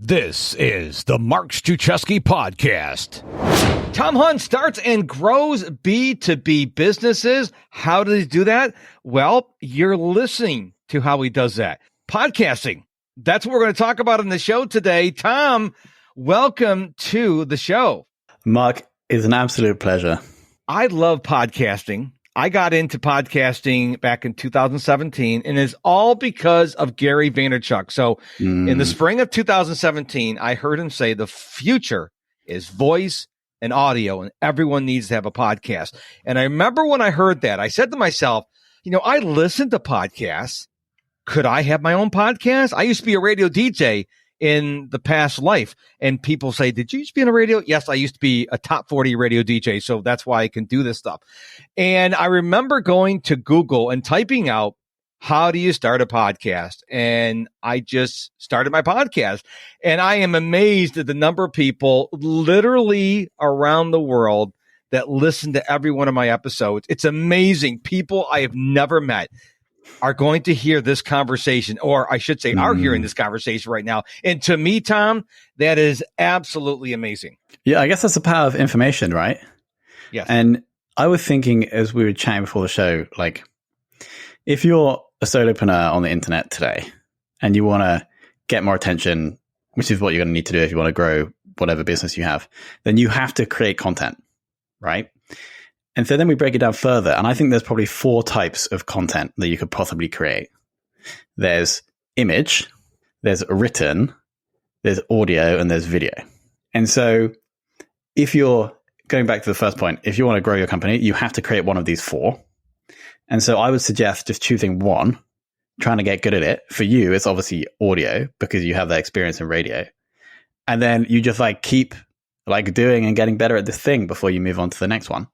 This is the Mark Struczewski podcast. Tom Hunt starts and grows B2B businesses. How does he do that? Well, you're listening to how he does that. Podcasting. That's what we're going to talk about in the show today. Tom, welcome to the show. Mark, it's an absolute pleasure. I love podcasting. I got into podcasting back in 2017, and it's all because of Gary Vaynerchuk. So in the spring of 2017, I heard him say the future is voice and audio, and everyone needs to have a podcast. And I remember when I heard that, I said to myself, I listen to podcasts. Could I have my own podcast? I used to be a radio DJ in the past life. And people say, did you used to be in a radio? Yes, I used to be a top 40 radio DJ. So that's why I can do this stuff. And I remember going to Google and typing out, how do you start a podcast? And I just started my podcast. And I am amazed at the number of people literally around the world that listen to every one of my episodes. It's amazing. People I have never met are going to hear this conversation, or I should say are hearing this conversation right now. And to me, Tom, that is absolutely amazing. Yeah, I guess that's the power of information, right? Yes. And I was thinking as we were chatting before the show, like if you're a solopreneur on the internet today and you want to get more attention, which is what you're going to need to do if you want to grow whatever business you have, then you have to create content, right? And so then we break it down further. And I think there's probably 4 types of content that you could possibly create. There's image, there's written, there's audio, and there's video. And so if you're going back to the first point, if you want to grow your company, you have to create one of these 4. And so I would suggest just choosing one, trying to get good at it. For you, it's obviously audio because you have that experience in radio. And then you just keep doing and getting better at this thing before you move on to the next one.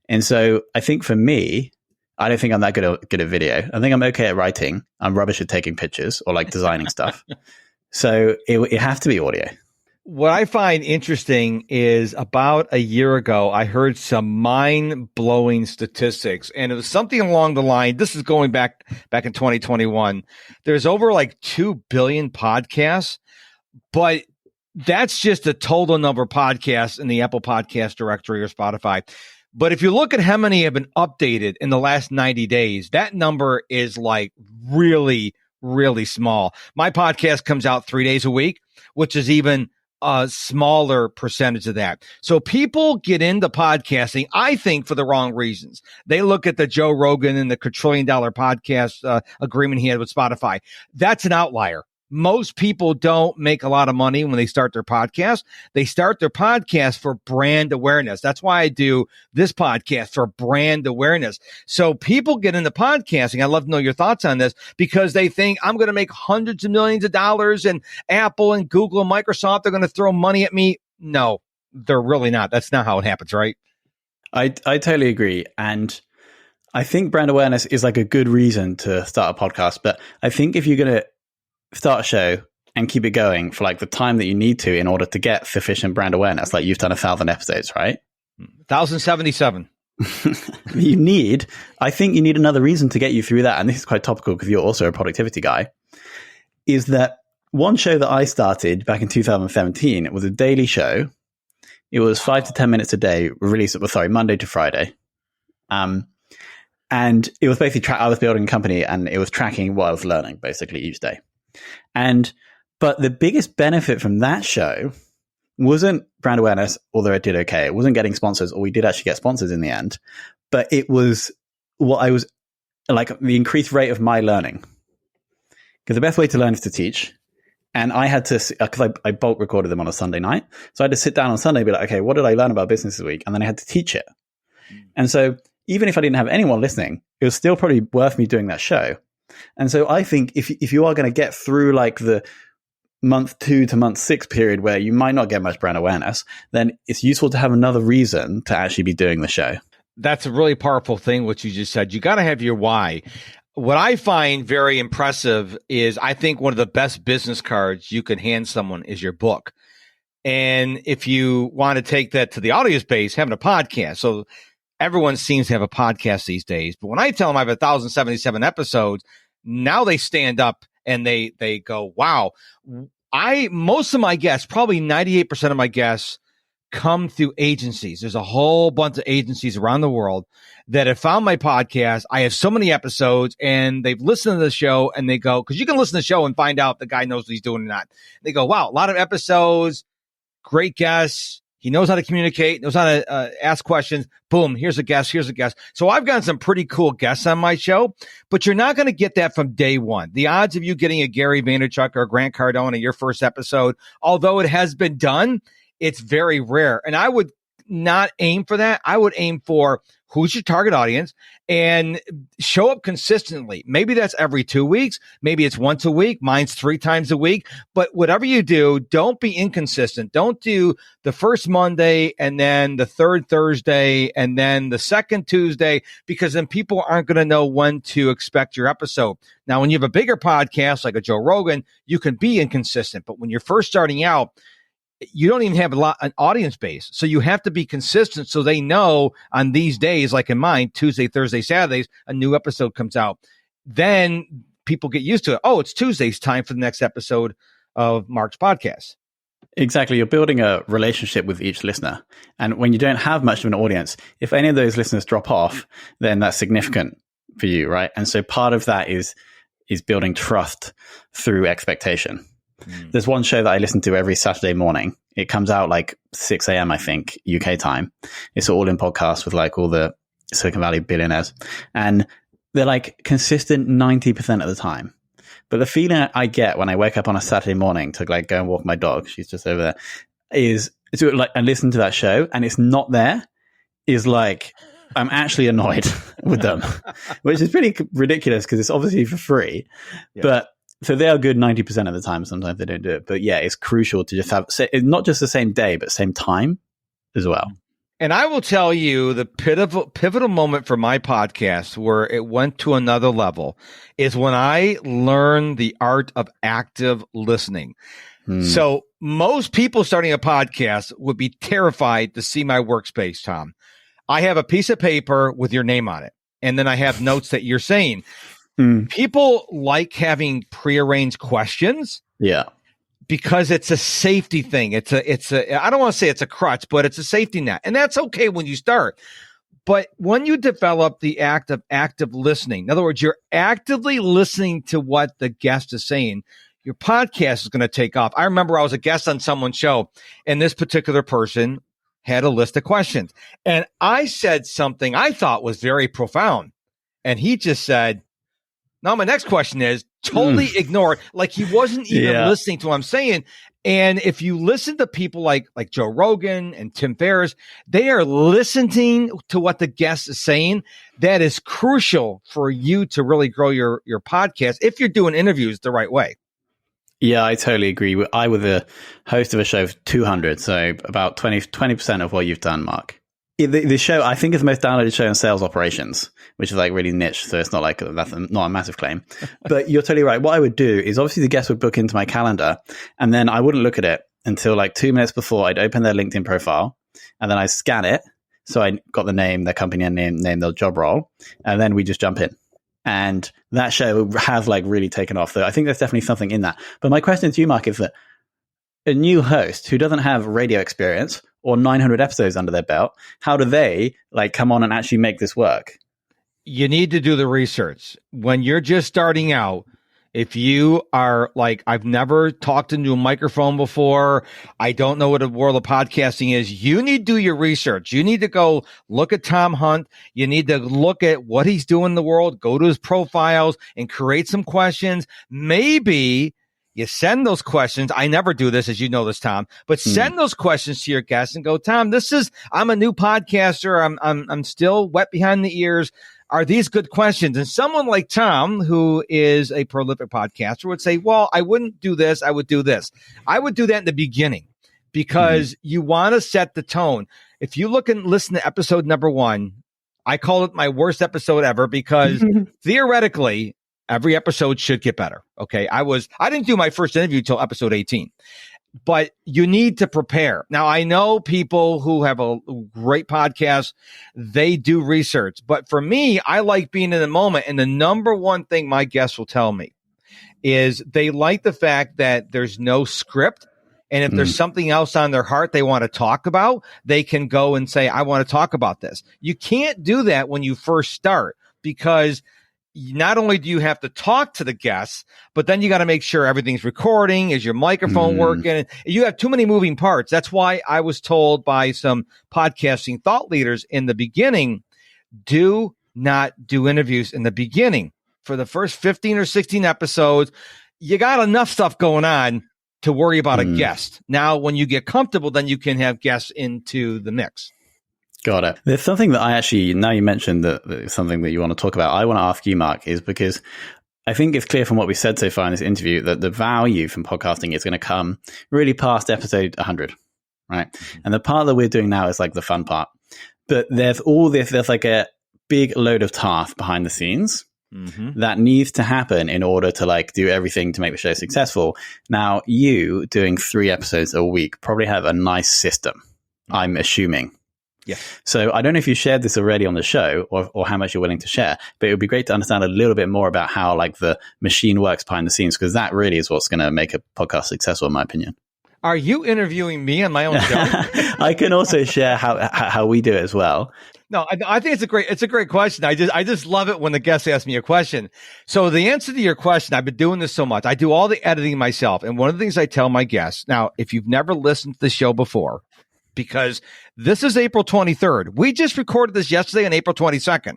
And so I think for me, I don't think I'm that good at video. I think I'm okay at writing. I'm rubbish at taking pictures or designing stuff. So it has to be audio. What I find interesting is about a year ago, I heard some mind-blowing statistics, and it was something along the line. This is going back in 2021. There's over 2 billion podcasts, but that's just the total number of podcasts in the Apple Podcast directory or Spotify. But if you look at how many have been updated in the last 90 days, that number is really, really small. My podcast comes out 3 days a week, which is even a smaller percentage of that. So people get into podcasting, I think, for the wrong reasons. They look at the Joe Rogan and the quadrillion-dollar podcast agreement he had with Spotify. That's an outlier. Most people don't make a lot of money when they start their podcast. They start their podcast for brand awareness. That's why I do this podcast, for brand awareness. So people get into podcasting. I'd love to know your thoughts on this, because they think I'm going to make hundreds of millions of dollars, and Apple and Google and Microsoft are going to throw money at me. No, they're really not. That's not how it happens, right? I totally agree. And I think brand awareness is a good reason to start a podcast. But I think if you're going to start a show and keep it going for the time that you need to in order to get sufficient brand awareness, you've done 1,000 episodes, right? 1,077. I think you need another reason to get you through that. And this is quite topical because you're also a productivity guy, is that one show that I started back in 2017, it was a daily show. It was 5 to 10 minutes a day, Monday to Friday. And it was basically, I was building a company and it was tracking what I was learning basically each day. But the biggest benefit from that show wasn't brand awareness, although it did okay. It wasn't getting sponsors, or we did actually get sponsors in the end. But it was what I was the increased rate of my learning. Because the best way to learn is to teach. And I had to, because I bulk recorded them on a Sunday night. So I had to sit down on Sunday and be okay, what did I learn about business this week? And then I had to teach it. And so even if I didn't have anyone listening, it was still probably worth me doing that show. And so I think if you are going to get through the month 2 to month 6 period where you might not get much brand awareness, then it's useful to have another reason to actually be doing the show. That's a really powerful thing, what you just said. You got to have your why. What I find very impressive is I think one of the best business cards you can hand someone is your book. And if you want to take that to the audio space, having a podcast. So everyone seems to have a podcast these days. But when I tell them I have 1,077 episodes, now they stand up and they go, wow, most of my guests, probably 98% of my guests, come through agencies. There's a whole bunch of agencies around the world that have found my podcast. I have so many episodes and they've listened to the show and they go, because you can listen to the show and find out if the guy knows what he's doing or not. They go, wow, a lot of episodes, great guests. He knows how to communicate, knows how to ask questions. Boom, here's a guest, here's a guest. So I've gotten some pretty cool guests on my show, but you're not going to get that from day one. The odds of you getting a Gary Vaynerchuk or a Grant Cardone in your first episode, although it has been done, it's very rare. And I would not aim for that. I would aim for who's your target audience and show up consistently. Maybe that's every 2 weeks. Maybe it's once a week. Mine's 3 times a week. But whatever you do, don't be inconsistent. Don't do the first Monday and then the third Thursday and then the second Tuesday, because then people aren't going to know when to expect your episode. Now, when you have a bigger podcast like a Joe Rogan, you can be inconsistent. But when you're first starting out, you don't even have an audience base. So you have to be consistent so they know on these days, like in mine, Tuesday, Thursday, Saturdays, a new episode comes out. Then people get used to it. Oh, it's Tuesday's time for the next episode of Mark's podcast. Exactly. You're building a relationship with each listener. And when you don't have much of an audience, if any of those listeners drop off, then that's significant for you, right? And so part of that is building trust through expectation. There's one show that I listen to every Saturday morning. It comes out like 6 a.m., I think, UK time. It's all in podcast with like all the Silicon Valley billionaires. And they're like consistent 90% of the time. But the feeling I get when I wake up on a Saturday morning to like go and walk my dog, she's just over there, is to like, I listen to that show and it's not there, is like, I'm actually annoyed with them, which is pretty ridiculous because it's obviously for free. Yeah. But so they are good 90% of the time. Sometimes they don't do it. But yeah, it's crucial to just have not just the same day, but same time as well. And I will tell you the pivotal moment for my podcast where it went to another level is when I learned the art of active listening. So most people starting a podcast would be terrified to see my workspace, Tom. I have a piece of paper with your name on it. And then I have notes that you're saying. People like having prearranged questions. Yeah. Because it's a safety thing. It's a, I don't want to say it's a crutch, but it's a safety net. And that's okay when you start. But when you develop the act of active listening, in other words, you're actively listening to what the guest is saying, your podcast is going to take off. I remember I was a guest on someone's show and this particular person had a list of questions. And I said something I thought was very profound. And he just said, now, my next question is totally ignored, like he wasn't even listening to what I'm saying. And if you listen to people like Joe Rogan and Tim Ferriss, they are listening to what the guest is saying. That is crucial for you to really grow your podcast if you're doing interviews the right way. Yeah, I totally agree. I was the host of a show of 200, so about 20% of what you've done, Mark. The show, I think, is the most downloaded show in sales operations, which is like really niche. So it's not like that's not a massive claim. But you're totally right. What I would do is obviously the guest would book into my calendar and then I wouldn't look at it until like 2 minutes before. I'd open their LinkedIn profile and then I scan it. So I got the name, their company name, their job role. And then we just jump in. And that show has like really taken off. So I think there's definitely something in that. But my question to you, Mark, is that a new host who doesn't have radio experience or 900 episodes under their belt, how do they like come on and actually make this work? You need to do the research. When you're just starting out, if you are like, I've never talked into a microphone before, I don't know what the world of podcasting is, you need to do your research. You need to go look at Tom Hunt. You need to look at what he's doing in the world, go to his profiles and create some questions. Maybe you send those questions. I never do this, as you know this, Tom, but send those questions to your guests and go, Tom, I'm a new podcaster. I'm still wet behind the ears. Are these good questions? And someone like Tom, who is a prolific podcaster, would say, well, I wouldn't do this. I would do this. I would do that in the beginning because you want to set the tone. If you look and listen to episode number 1, I call it my worst episode ever because theoretically, every episode should get better. Okay. I didn't do my first interview till episode 18, but you need to prepare. Now, I know people who have a great podcast, they do research, but for me, I like being in the moment. And the number one thing my guests will tell me is they like the fact that there's no script. And if there's something else on their heart they want to talk about, they can go and say, I want to talk about this. You can't do that when you first start, because not only do you have to talk to the guests, but then you got to make sure everything's recording. Is your microphone working? You have too many moving parts. That's why I was told by some podcasting thought leaders in the beginning, do not do interviews in the beginning. For the first 15 or 16 episodes, you got enough stuff going on to worry about a guest. Now, when you get comfortable, then you can have guests into the mix. Got it. There's something that I actually, now you mentioned that something that you want to talk about, I want to ask you, Mark, is because I think it's clear from what we said so far in this interview that the value from podcasting is going to come really past episode 100, right? And the part that we're doing now is like the fun part. But there's all this, there's like a big load of tasks behind the scenes that needs to happen in order to like do everything to make the show successful. Now, you doing 3 episodes a week probably have a nice system, I'm assuming. Yeah. So I don't know if you shared this already on the show or how much you're willing to share, but it would be great to understand a little bit more about how like the machine works behind the scenes, because that really is what's going to make a podcast successful, in my opinion. Are you interviewing me on my own show? I can also share how we do it as well. No, I think it's a great question. I just love it when the guests ask me a question. So the answer to your question, I've been doing this so much. I do all the editing myself. And one of the things I tell my guests, now, if you've never listened to the show before, because this is April 23rd. We just recorded this yesterday on April 22nd.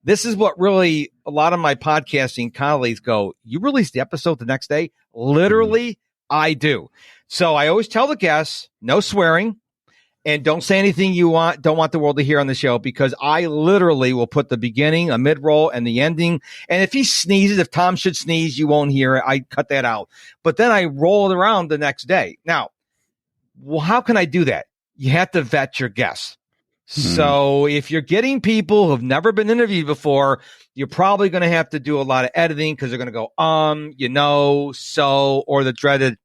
This is what really a lot of my podcasting colleagues go, you release the episode the next day? Literally, I do. So I always tell the guests, no swearing, and don't say anything you don't want the world to hear on the show, because I literally will put the beginning, a mid-roll, and the ending. And if he sneezes, if Tom should sneeze, you won't hear it. I cut that out. But then I roll it around the next day. Now, well, how can I do that? You have to vet your guests. So if you're getting people who've never been interviewed before, you're probably going to have to do a lot of editing, because they're going to go, so, or the dreaded,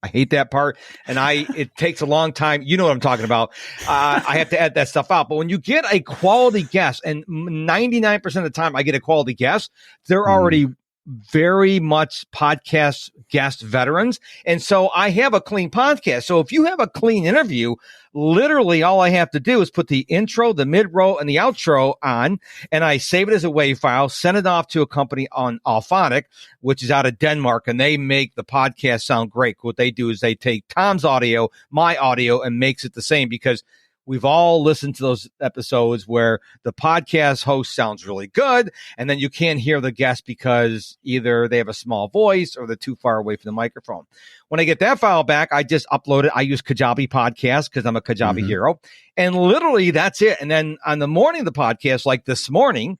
I hate that part. And it takes a long time. You know what I'm talking about. I have to edit that stuff out. But when you get a quality guest, and 99% of the time I get a quality guest, they're already very much podcast guest veterans. And so I have a clean podcast. So if you have a clean interview, literally all I have to do is put the intro, the mid-roll, and the outro on, and I save it as a WAV file, send it off to a company on Alphonic, which is out of Denmark, and they make the podcast sound great. What they do is they take Tom's audio, my audio, and makes it the same, because we've all listened to those episodes where the podcast host sounds really good, and then you can't hear the guest because either they have a small voice or they're too far away from the microphone. When I get that file back, I just upload it. I use Kajabi Podcast because I'm a Kajabi hero. And literally that's it. And then on the morning of the podcast, like this morning,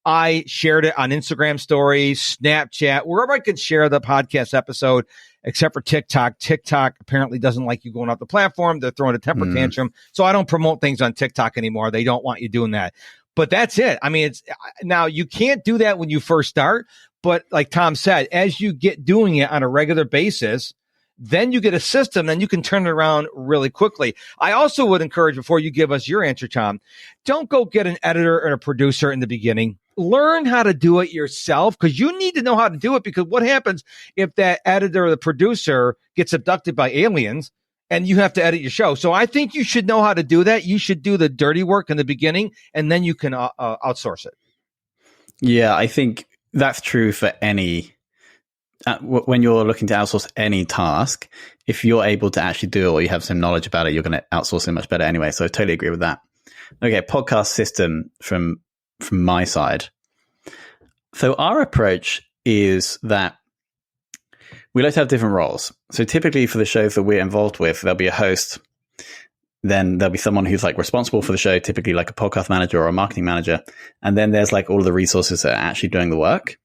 I shared it on Instagram stories, Snapchat, wherever I could share the podcast episode, except for TikTok. TikTok apparently doesn't like you going off the platform. They're throwing a temper tantrum. So I don't promote things on TikTok anymore. They don't want you doing that. But that's it. I mean, now you can't do that when you first start. But like Tom said, as you get doing it on a regular basis, then you get a system, then you can turn it around really quickly. I also would encourage, before you give us your answer, Tom, don't go get an editor or a producer in the beginning. Learn how to do it yourself, because you need to know how to do it, because what happens if that editor or the producer gets abducted by aliens and you have to edit your show? So I think you should know how to do that. You should do the dirty work in the beginning, and then you can outsource it. Yeah, I think that's true for any... when you're looking to outsource any task, if you're able to actually do it or you have some knowledge about it, you're going to outsource it much better anyway. So I totally agree with that. Okay, podcast system from my side. So our approach is that we like to have different roles. So typically for the shows that we're involved with, there'll be a host, then there'll be someone who's like responsible for the show, typically like a podcast manager or a marketing manager. And then there's like all of the resources that are actually doing the work.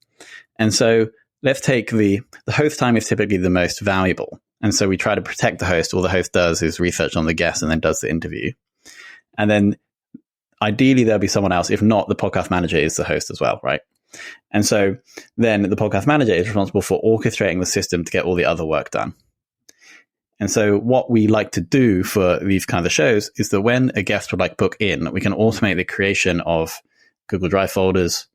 And so let's take the host time is typically the most valuable. And so we try to protect the host. All the host does is research on the guest and then does the interview. And then ideally there'll be someone else. If not, the podcast manager is the host as well, right? And so then the podcast manager is responsible for orchestrating the system to get all the other work done. And so what we like to do for these kind of shows is that when a guest would like book in, we can automate the creation of Google Drive folders,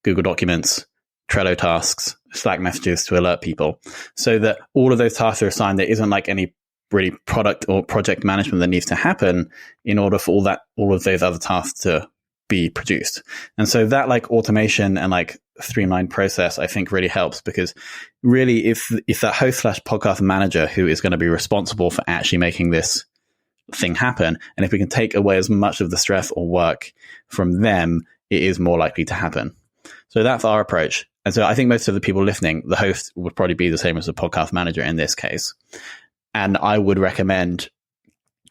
Google Documents, Trello tasks, Slack messages to alert people, so that all of those tasks are assigned. There isn't like any really product or project management that needs to happen in order for all of those other tasks to be produced. And so that like automation and like streamlined process, I think really helps, because really if that host / podcast manager who is going to be responsible for actually making this thing happen, and if we can take away as much of the stress or work from them, it is more likely to happen. So that's our approach. And so I think most of the people listening, the host would probably be the same as the podcast manager in this case. And I would recommend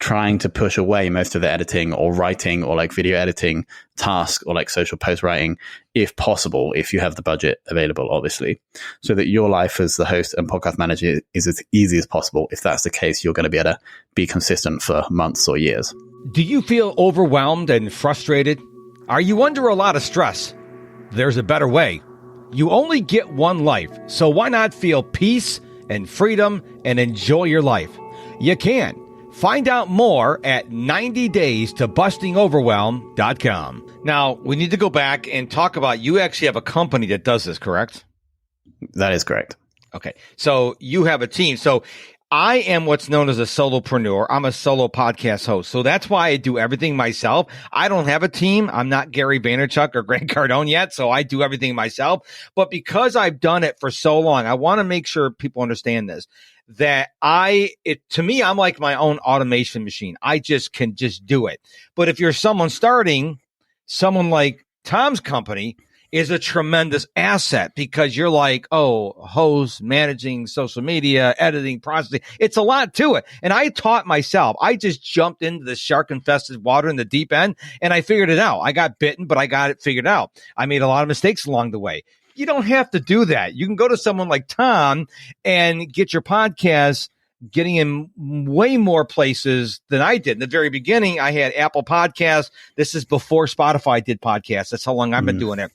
trying to push away most of the editing or writing or like video editing tasks or like social post writing, if possible, if you have the budget available, obviously, so that your life as the host and podcast manager is as easy as possible. If that's the case, you're going to be able to be consistent for months or years. Do you feel overwhelmed and frustrated? Are you under a lot of stress? There's a better way. You only get one life, so why not feel peace and freedom and enjoy your life? You can. Find out more at 90daystobustingoverwhelm.com. Now, we need to go back and talk about, you actually have a company that does this, correct? That is correct. Okay. So you have a team. So I am what's known as a solopreneur. I'm a solo podcast host. So that's why I do everything myself. I don't have a team. I'm not Gary Vaynerchuk or Grant Cardone yet. So I do everything myself. But because I've done it for so long, I want to make sure people understand this, that to me, I'm like my own automation machine. I can do it. But if you're someone starting, someone like Tom's company is a tremendous asset, because you're like, host, managing social media, editing, processing. It's a lot to it. And I taught myself. I just jumped into the shark-infested water in the deep end, and I figured it out. I got bitten, but I got it figured out. I made a lot of mistakes along the way. You don't have to do that. You can go to someone like Tom and get your podcast getting in way more places than I did. In the very beginning, I had Apple Podcasts. This is before Spotify did podcasts. That's how long I've been doing it.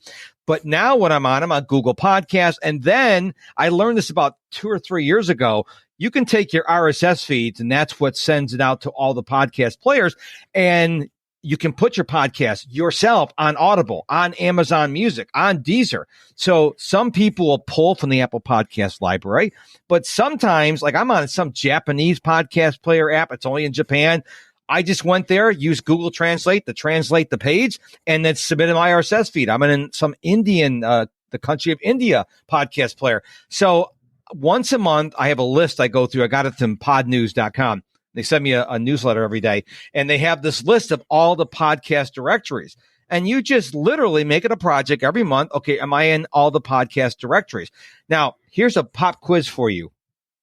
But now when I'm on Google Podcasts. And then I learned this about 2 or 3 years ago. You can take your RSS feeds, and that's what sends it out to all the podcast players. And you can put your podcast yourself on Audible, on Amazon Music, on Deezer. So some people will pull from the Apple Podcast library, but sometimes, like I'm on some Japanese podcast player app. It's only in Japan. I just went there, used Google Translate to translate the page, and then submitted my RSS feed. I'm in some Indian, the country of India podcast player. So once a month, I have a list I go through. I got it from podnews.com. They send me a newsletter every day, and they have this list of all the podcast directories. And you just literally make it a project every month. Okay, am I in all the podcast directories? Now, here's a pop quiz for you.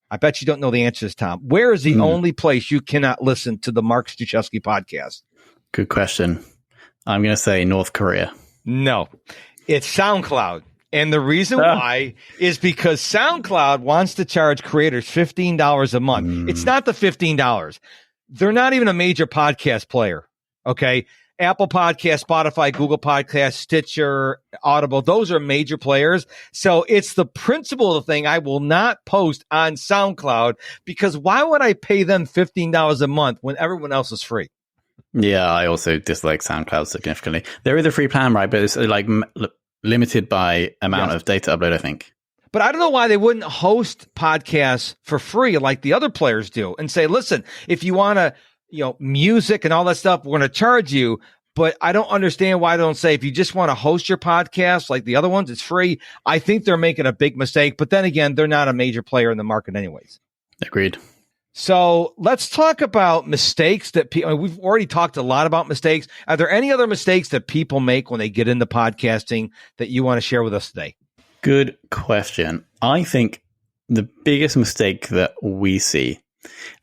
I bet you don't know the answers, Tom. Where is the only place you cannot listen to the Mark Struczewski podcast? Good question. I'm going to say North Korea. No, it's SoundCloud. And the reason why is because SoundCloud wants to charge creators $15 a month. It's not the $15. They're not even a major podcast player. Okay. Apple Podcast, Spotify, Google Podcast, Stitcher, Audible. Those are major players. So it's the principle of the thing. I will not post on SoundCloud, because why would I pay them $15 a month when everyone else is free? Yeah. I also dislike SoundCloud significantly. There is a free plan, right? But it's like limited by amount of data upload, I think. But I don't know why they wouldn't host podcasts for free like the other players do, and say, listen, if you want to, music and all that stuff, we're going to charge you. But I don't understand why they don't say, if you just want to host your podcast like the other ones, it's free. I think they're making a big mistake. But then again, they're not a major player in the market anyways. Agreed. So let's talk about mistakes that people, we've already talked a lot about mistakes. Are there any other mistakes that people make when they get into podcasting that you want to share with us today? Good question. I think the biggest mistake that we see,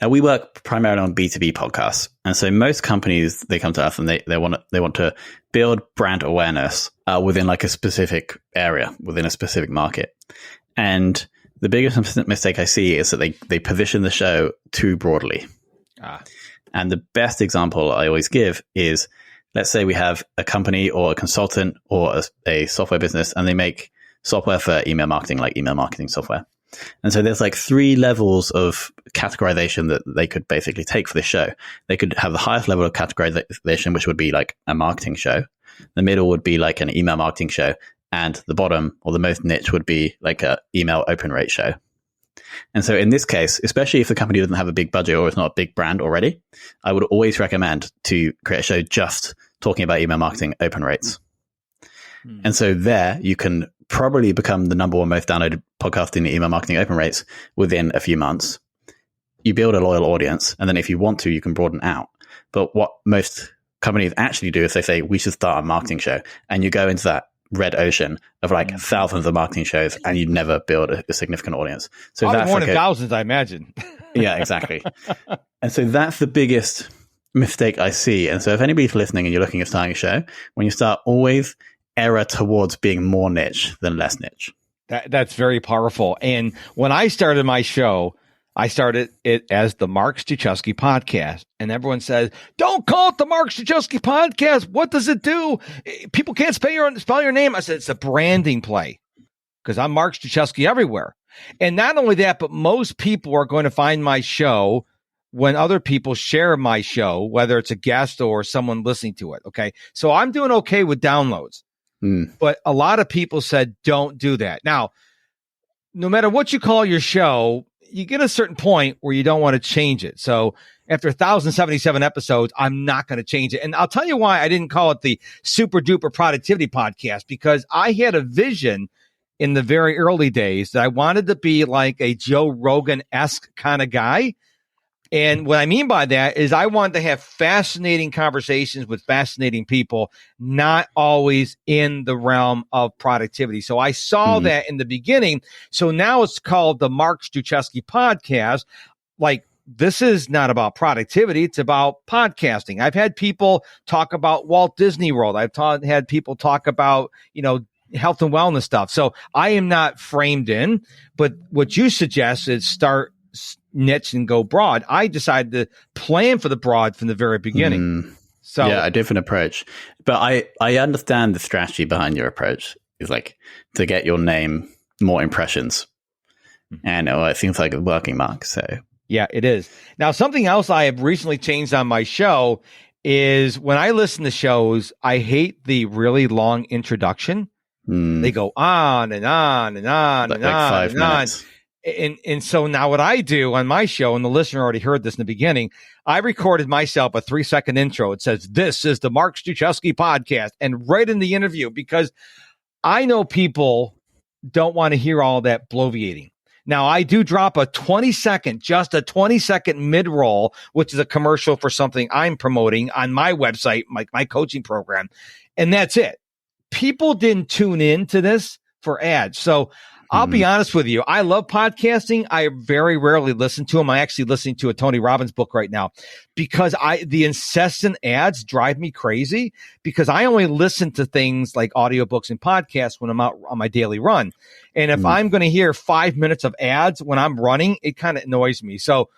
now we work primarily on B2B podcasts. And so most companies, they come to us and they want to build brand awareness within like a specific area, within a specific market. And the biggest mistake I see is that they position the show too broadly. And the best example I always give is, let's say we have a company or a consultant or a software business, and they make software for email marketing, like email marketing software. And so there's like 3 levels of categorization that they could basically take for this show. They could have the highest level of categorization, which would be like a marketing show. The middle would be like an email marketing show. and the bottom or the most niche would be like a email open rate show. And so in this case, especially if the company doesn't have a big budget or it's not a big brand already, I would always recommend to create a show just talking about email marketing open rates. And so there you can probably become the number one most downloaded podcast in the email marketing open rates within a few months. You build a loyal audience, and then if you want to, you can broaden out. But what most companies actually do is they say, we should start a marketing show. And you go into that red ocean of like thousands of marketing shows, and you never build a significant audience. So probably that's more like than thousands, I imagine. Yeah, exactly. And so that's the biggest mistake I see. And so if anybody's listening and you're looking at starting a show, when you start, always error towards being more niche than less niche. That's very powerful. And when I started my show, I started it as the Mark Struczewski podcast. And everyone says, don't call it the Mark Struczewski podcast. What does it do? People can't spell your name. I said, it's a branding play because I'm Mark Struczewski everywhere. And not only that, but most people are going to find my show when other people share my show, whether it's a guest or someone listening to it. Okay. So I'm doing okay with downloads. But a lot of people said, don't do that. Now, no matter what you call your show, you get a certain point where you don't want to change it. So after 1,077 episodes, I'm not going to change it. And I'll tell you why I didn't call it the Super Duper Productivity Podcast, because I had a vision in the very early days that I wanted to be like a Joe Rogan-esque kind of guy. And what I mean by that is I want to have fascinating conversations with fascinating people, not always in the realm of productivity. So I saw that in the beginning. So now it's called the Mark Struczewski podcast. Like, this is not about productivity. It's about podcasting. I've had people talk about Walt Disney World. I've had people talk about, health and wellness stuff. So I am not framed in, but what you suggest is start niche and go broad. I decided to plan for the broad from the very beginning. So yeah, a different approach. But I understand the strategy behind your approach is like to get your name more impressions. And it seems like it's working, Mark. So yeah, it is. Now, something else I have recently changed on my show is when I listen to shows, I hate the really long introduction. They go on and on and on and like on 5 and on. minutes. And so now what I do on my show, and the listener already heard this in the beginning, I recorded myself a 3-second intro. It says, this is the Mark Struczewski podcast. And right in the interview, because I know people don't want to hear all that bloviating. Now, I do drop a 20-second mid-roll, which is a commercial for something I'm promoting on my website, my coaching program. And that's it. People didn't tune in to this for ads. So I'll be honest with you. I love podcasting. I very rarely listen to them. I actually listening to a Tony Robbins book right now because the incessant ads drive me crazy because I only listen to things like audiobooks and podcasts when I'm out on my daily run. And if I'm going to hear 5 minutes of ads when I'm running, it kind of annoys me. So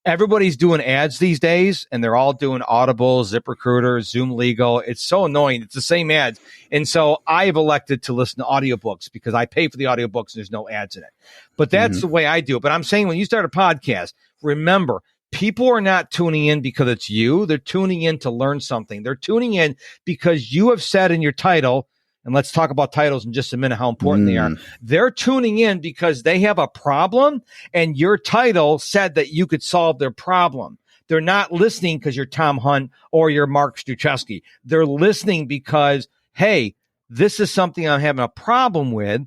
everybody's doing ads these days, and they're all doing Audible, ZipRecruiter, Zoom Legal. It's so annoying. It's the same ads. And so I've elected to listen to audiobooks because I pay for the audiobooks and there's no ads in it. But that's the way I do it. But I'm saying when you start a podcast, remember, people are not tuning in because it's you. They're tuning in to learn something. They're tuning in because you have said in your title, and let's talk about titles in just a minute, how important they are. They're tuning in because they have a problem, and your title said that you could solve their problem. They're not listening because you're Tom Hunt or you're Mark Struczewski. They're listening because, hey, this is something I'm having a problem with,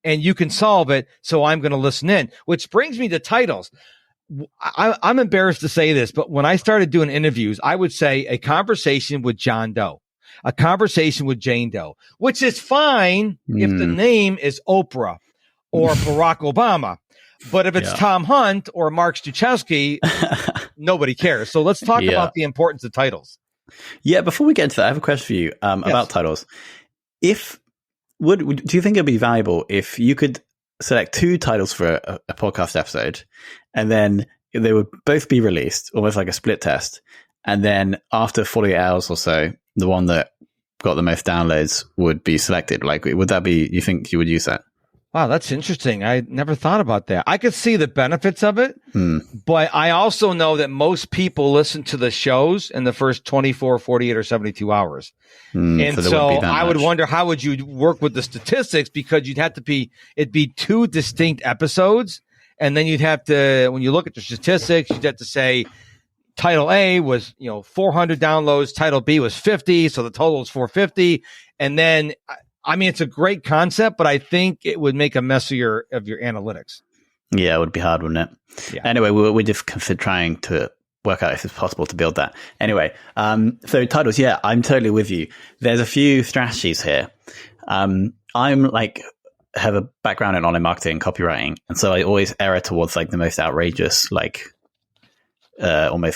and you can solve it, so I'm going to listen in. Which brings me to titles. I'm embarrassed to say this, but when I started doing interviews, I would say a conversation with John Doe. A conversation with Jane Doe, which is fine if the name is Oprah or Barack Obama. But if it's Tom Hunt or Mark Struczewski, nobody cares. So let's talk about the importance of titles. Yeah, before we get into that, I have a question for you about titles. Do you think it'd be valuable if you could select 2 titles for a podcast episode, and then they would both be released, almost like a split test, and then after 48 hours or so, the one that got the most downloads would be selected? Like, would that be, you think you would use that? Wow, that's interesting. I never thought about that. I could see the benefits of it, but I also know that most people listen to the shows in the first 24, 48, or 72 hours. And so I would wonder, how would you work with the statistics? Because it'd be two distinct episodes. And then you'd have to, when you look at the statistics, you'd have to say title A was, 400 downloads. Title B was 50. So the total is 450. And then, I mean, it's a great concept, but I think it would make a mess of your analytics. Yeah, it would be hard, wouldn't it? Yeah. Anyway, we're just trying to work out if it's possible to build that. Anyway, so titles, yeah, I'm totally with you. There's a few strategies here. I'm have a background in online marketing and copywriting, and so I always err towards like the most outrageous, almost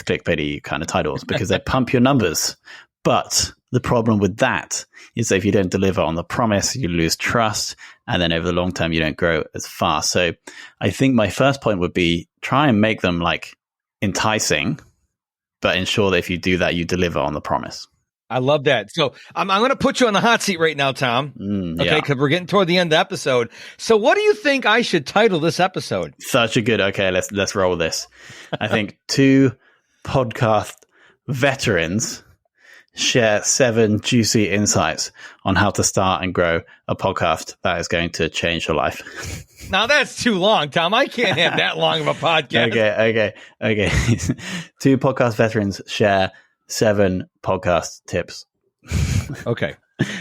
clickbaity kind of titles because they pump your numbers. But the problem with that is that if you don't deliver on the promise, you lose trust, and then over the long term, you don't grow as fast. So I think my first point would be try and make them like enticing, but ensure that if you do that, you deliver on the promise. I love that. So I'm going to put you on the hot seat right now, Tom. Okay, because we're getting toward the end of the episode. So what do you think I should title this episode? Such a good. Okay, let's roll this. I think 2 podcast veterans share 7 juicy insights on how to start and grow a podcast that is going to change your life. Now that's too long, Tom. I can't have that long of a podcast. Okay. 2 podcast veterans share 7 podcast tips. Okay.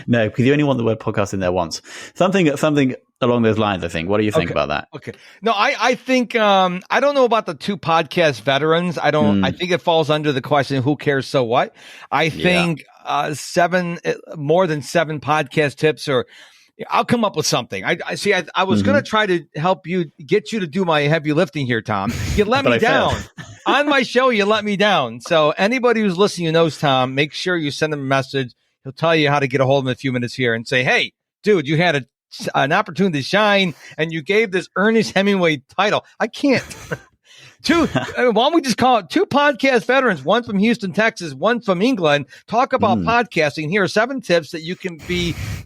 No, because you only want the word podcast in there once. Something along those lines, I think. What do you think about that? Okay. No, I think, I don't know about the 2 podcast veterans. I think it falls under the question, who cares, so what? I think 7, more than 7 podcast tips, or I'll come up with something. I see. I was going to try to help get you to do my heavy lifting here, Tom. You let me down. On my show, you let me down. So anybody who's listening who knows Tom, make sure you send him a message. He'll tell you how to get a hold of him in a few minutes here and say, hey, dude, you had an opportunity to shine and you gave this Ernest Hemingway title. I can't. 2, why don't we just call it 2 podcast veterans, one from Houston, Texas, one from England, talk about podcasting. Here are 7 tips that you can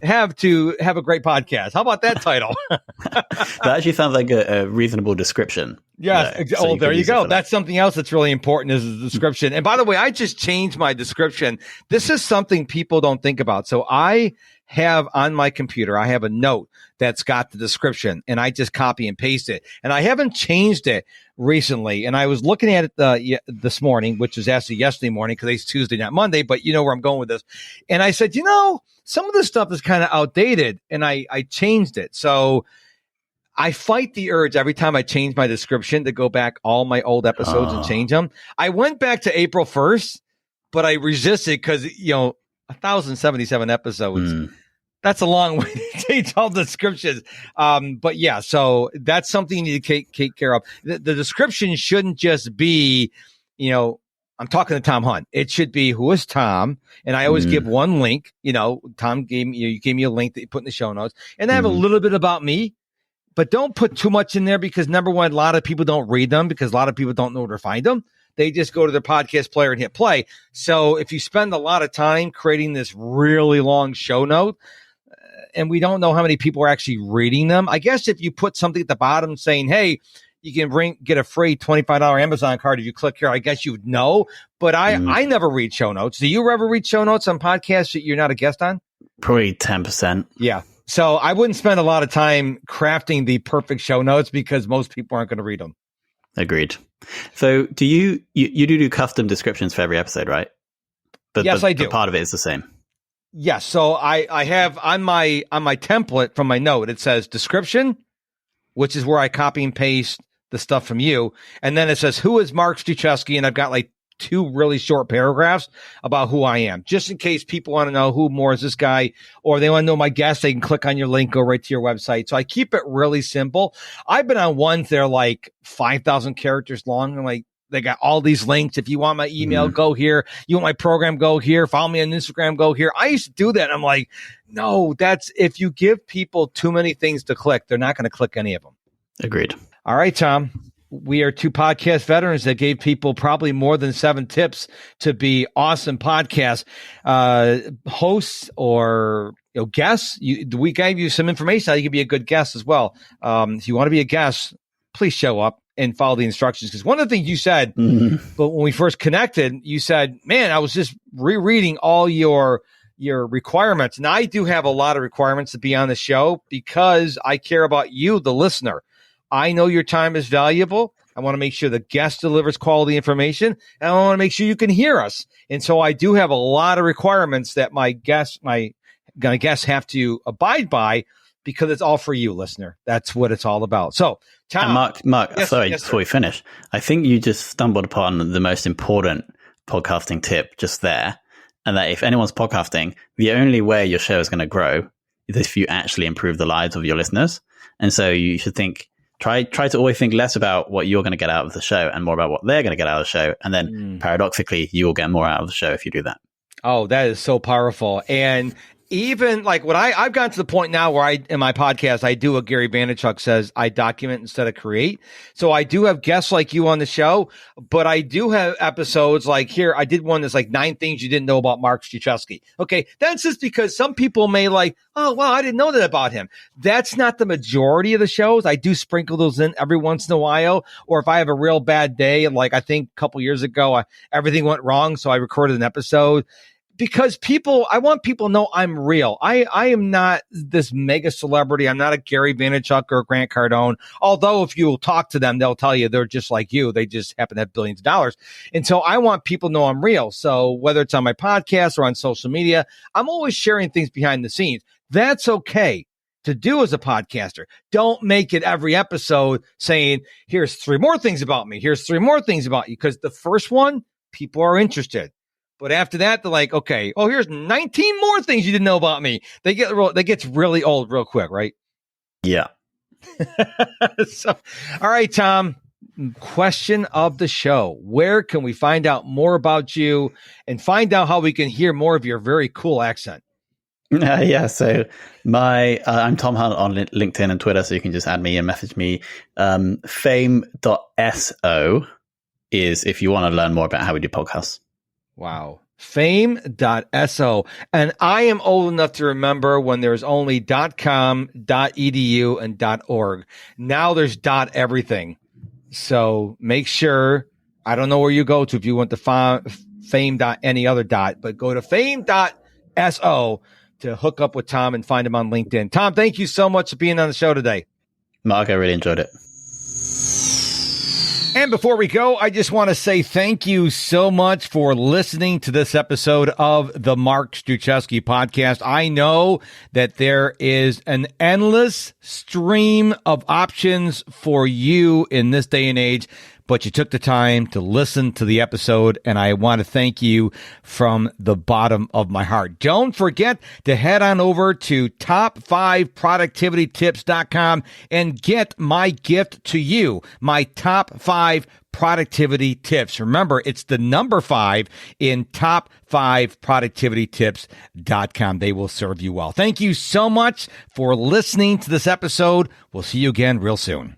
have to have a great podcast. How about that title? That actually sounds like a reasonable description. Yes. So there you go. That's something else that's really important is the description. And by the way, I just changed my description. This is something people don't think about. So I have on my computer, I have a note that's got the description and I just copy and paste it. And I haven't changed it recently. And I was looking at it this morning, which was actually yesterday morning because it's Tuesday, not Monday, but you know where I'm going with this. And I said, some of this stuff is kind of outdated and I changed it. So I fight the urge every time I change my description to go back all my old episodes and change them. I went back to April 1st, but I resisted because, 1,077 episodes. That's a long way to change all descriptions. But yeah, so that's something you need to take care of. The description shouldn't just be, I'm talking to Tom Hunt. It should be, who is Tom? And I always give one link. Tom you gave me a link that you put in the show notes, and I have a little bit about me. But don't put too much in there because, number one, a lot of people don't read them because a lot of people don't know where to find them. They just go to their podcast player and hit play. So if you spend a lot of time creating this really long show note, and we don't know how many people are actually reading them, I guess if you put something at the bottom saying, hey, you can get a free $25 Amazon card if you click here, I guess you would know. But I never read show notes. Do you ever read show notes on podcasts that you're not a guest on? Probably 10%. Yeah. So I wouldn't spend a lot of time crafting the perfect show notes because most people aren't going to read them. Agreed. So do you do custom descriptions for every episode, right? Yes, I do. But part of it is the same. Yes. So I have on my template from my note, it says description, which is where I copy and paste the stuff from you. And then it says, who is Mark Struczewski? And I've got like 2 really short paragraphs about who I am, just in case people want to know who more is this guy, or they want to know my guest. They can click on your link, go right to your website. So I keep it really simple. I've been on ones that are like 5,000 characters long. I'm like, they got all these links. If you want my email, go here. You want my program, go here. Follow me on Instagram, go here. I used to do that. I'm like, no, if you give people too many things to click, they're not going to click any of them. Agreed. All right, Tom. we are two podcast veterans that gave people probably more than 7 tips to be awesome podcast hosts or guests. We gave you some information how you can be a good guest as well. If you want to be a guest, please show up and follow the instructions. Because one of the things you said, but when we first connected, you said, man, I was just rereading all your requirements. And I do have a lot of requirements to be on the show because I care about you, the listener. I know your time is valuable. I want to make sure the guest delivers quality information, and I want to make sure you can hear us. And so I do have a lot of requirements that my guests have to abide by because it's all for you, listener. That's what it's all about. So, Tom. Mark, before we finish, I think you just stumbled upon the most important podcasting tip just there. And that if anyone's podcasting, the only way your show is going to grow is if you actually improve the lives of your listeners. And so you should try to always think less about what you're going to get out of the show and more about what they're going to get out of the show. And then paradoxically, you will get more out of the show if you do that. Oh, that is so powerful. And even like what I've gotten to the point now where in my podcast, I do what Gary Vaynerchuk says, I document instead of create. So I do have guests like you on the show, but I do have episodes like here. I did one that's like 9 things you didn't know about Mark Struczewski. Okay. That's just because some people may like, oh, wow, I didn't know that about him. That's not the majority of the shows. I do sprinkle those in every once in a while. Or if I have a real bad day, like I think a couple years ago, everything went wrong. So I recorded an episode. Because I want people to know I'm real. I am not this mega celebrity. I'm not a Gary Vaynerchuk or a Grant Cardone. Although if you talk to them, they'll tell you they're just like you. They just happen to have billions of dollars. And so I want people to know I'm real. So whether it's on my podcast or on social media, I'm always sharing things behind the scenes. That's okay to do as a podcaster. Don't make it every episode saying, here's 3 more things about me. Here's 3 more things about you. Because the first one, people are interested. But after that, they're like, okay, here's 19 more things you didn't know about me. That gets really old real quick, right? Yeah. So, all right, Tom, question of the show. Where can we find out more about you and find out how we can hear more of your very cool accent? So I'm Tom Hunt on LinkedIn and Twitter, so you can just add me and message me. Fame.so is if you want to learn more about how we do podcasts. Wow. Fame.so. And I am old enough to remember when there's only .com, .edu, and .org. Now there's .everything. So make sure, I don't know where you go to if you want to fame. Any other dot, but go to fame.so to hook up with Tom and find him on LinkedIn. Tom, thank you so much for being on the show today. Mark, I really enjoyed it. And before we go, I just want to say thank you so much for listening to this episode of the Mark Struczewski podcast. I know that there is an endless stream of options for you in this day and age, but you took the time to listen to the episode, and I want to thank you from the bottom of my heart. Don't forget to head on over to top5productivitytips.com and get my gift to you, my top 5 productivity tips. Remember, it's the number 5 in top5productivitytips.com. They will serve you well. Thank you so much for listening to this episode. We'll see you again real soon.